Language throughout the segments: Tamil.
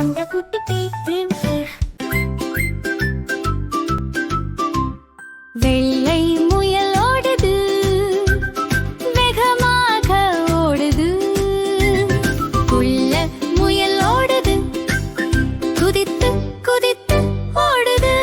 அந்த குட்டி வெள்ளை முயல் ஓடுது, வேகமாக ஓடுது. குள்ள முயல் ஓடுது, குதித்து குதித்து ஓடுது.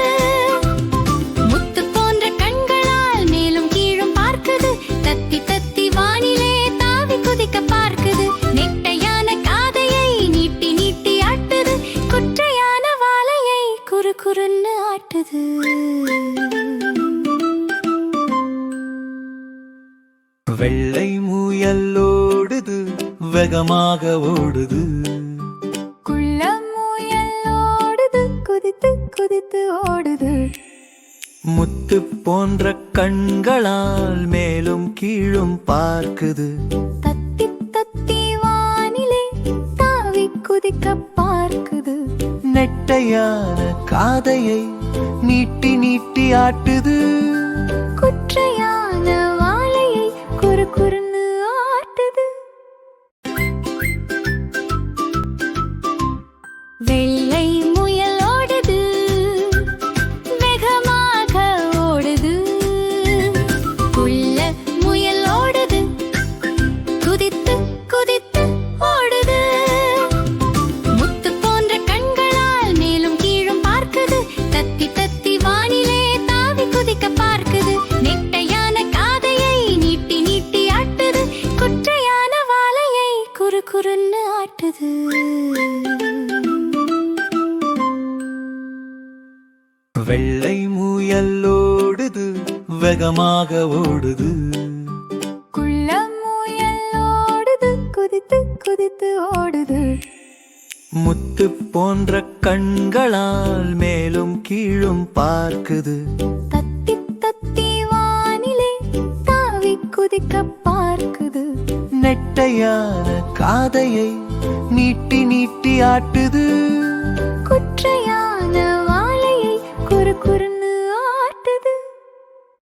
முத்து போன்ற கண்களால் மேலும் கீழும் பார்க்குது. தத்தி தத்தி வானிலே தாவி குதிக்க பார்க்குது. நெட்டையான காதையை நீட்டி நீட்டி ஆட்டுது. குற்றையான வாலையை குறு குறுன்னு ஆட்டுது. வெள்ளை முயல் ஓடுது, வேகமாக ஓடுது. குள்ள முயல் ஓடுது, குதித்து குதித்து ஓடுது. முத்து போன்ற கண்களால் மேலும் கீழும் பார்க்குது. தத்தி தத்தி வானிலே தாவி குதிக்க பார்க்குது. நெட்டையான காதையை நீட்டி நீட்டி ஆட்டுது. குற்றையான வாலையை குறு குறுன்னு ஆட்டுது. வெள்ளை முயல் ஓடுது, வேகமாக ஓடுது. குள்ள முயல் ஓடுது, குதித்து குதித்து ஓடுது. முத்து போன்ற கண்களால் மேலும் கீழும் பார்க்குது. தத்தி தத்தி வானிலே தாவி குதிக்க பார்க்குது. நெட்டையான காதையை நீட்டி நீட்டி ஆட்டுது. குற்றையான வாலையை குறு குறுன்னு ஆட்டுது. வெள்ளை முயல் ஓடுது, வேகமாக ஓடுது. குள்ள முயல் ஓடுது, குதித்து குதித்து ஓடுது. முத்து போன்ற கண்களால் மேலும் கீழும் பார்க்குது. தத்தி தத்தி வானிலே தாவி குதிக்க பார்க்குது. நெட்டையான காதையை நீட்டி நீட்டி ஆட்டுது.